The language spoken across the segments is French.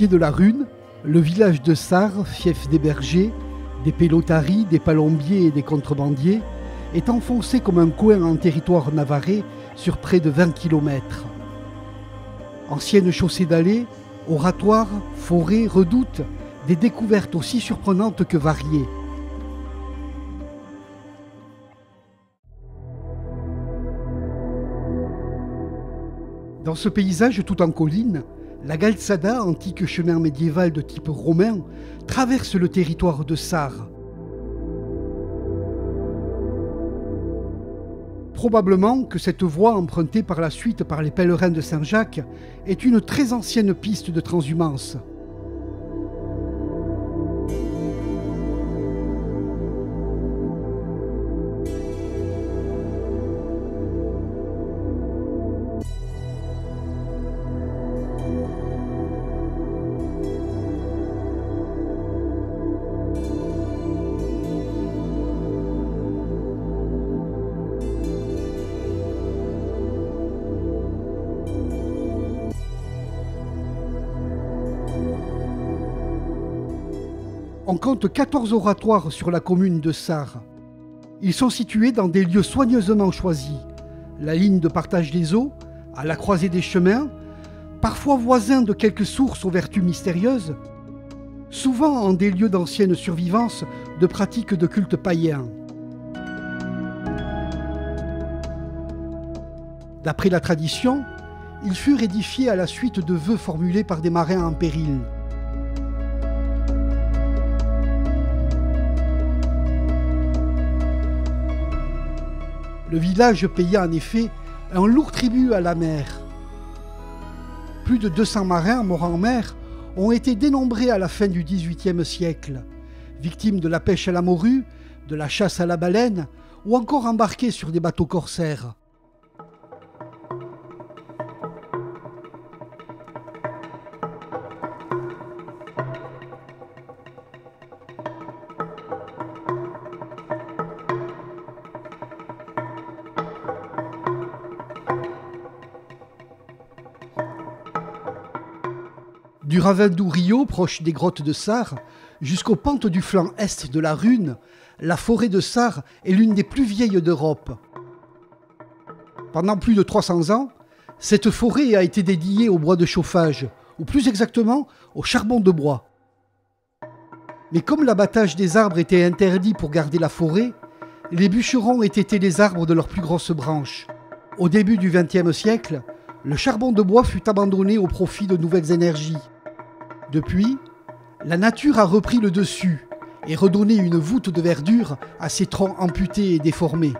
pied de la Rhune, le village de Sarre, fief des bergers, des pelotaris, des palombiers et des contrebandiers, est enfoncé comme un coin en territoire navarrais sur près de 20 km. Ancienne chaussée d'allées, oratoires, forêts, redoutes, des découvertes aussi surprenantes que variées. Dans ce paysage tout en collines, la Galzada, antique chemin médiéval de type romain, traverse le territoire de Sarre. Probablement que cette voie empruntée par la suite par les pèlerins de Saint-Jacques est une très ancienne piste de transhumance. On compte 14 oratoires sur la commune de Sarre. Ils sont situés dans des lieux soigneusement choisis. La ligne de partage des eaux, à la croisée des chemins, parfois voisins de quelques sources aux vertus mystérieuses, souvent en des lieux d'ancienne survivance de pratiques de culte païen. D'après la tradition, ils furent édifiés à la suite de vœux formulés par des marins en péril. Le village paya en effet un lourd tribut à la mer. Plus de 200 marins morts en mer ont été dénombrés à la fin du XVIIIe siècle, victimes de la pêche à la morue, de la chasse à la baleine ou encore embarqués sur des bateaux corsaires. Du ravin d'Ouriot, proche des grottes de Sarre, jusqu'aux pentes du flanc est de la Rhune, la forêt de Sarre est l'une des plus vieilles d'Europe. Pendant plus de 300 ans, cette forêt a été dédiée au bois de chauffage, ou plus exactement au charbon de bois. Mais comme l'abattage des arbres était interdit pour garder la forêt, les bûcherons étaient les arbres de leurs plus grosses branches. Au début du XXe siècle, le charbon de bois fut abandonné au profit de nouvelles énergies. Depuis, la nature a repris le dessus et redonné une voûte de verdure à ces troncs amputés et déformés.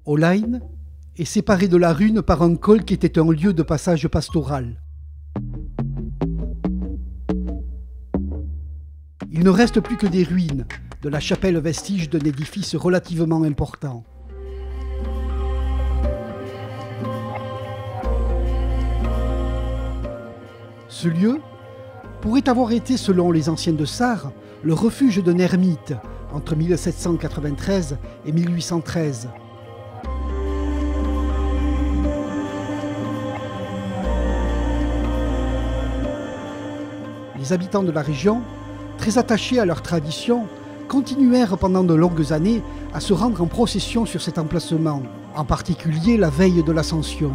Olaine est séparé de la Rhune par un col qui était un lieu de passage pastoral. Il ne reste plus que des ruines de la chapelle vestige d'un édifice relativement important. Ce lieu pourrait avoir été, selon les anciens de Sarre, le refuge d'un ermite entre 1793 et 1813. Les habitants de la région, très attachés à leur tradition, continuèrent pendant de longues années à se rendre en procession sur cet emplacement, en particulier la veille de l'Ascension.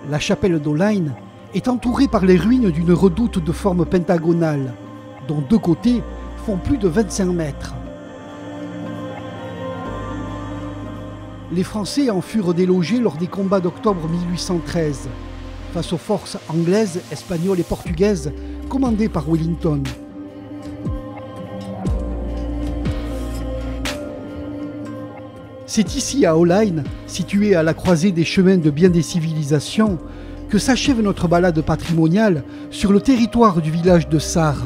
La chapelle d'Olaine est entourée par les ruines d'une redoute de forme pentagonale, dont 2 côtés font plus de 25 mètres. Les Français en furent délogés lors des combats d'octobre 1813, face aux forces anglaises, espagnoles et portugaises commandées par Wellington. C'est ici à Olaine, situé à la croisée des chemins de bien des civilisations, que s'achève notre balade patrimoniale sur le territoire du village de Sarre.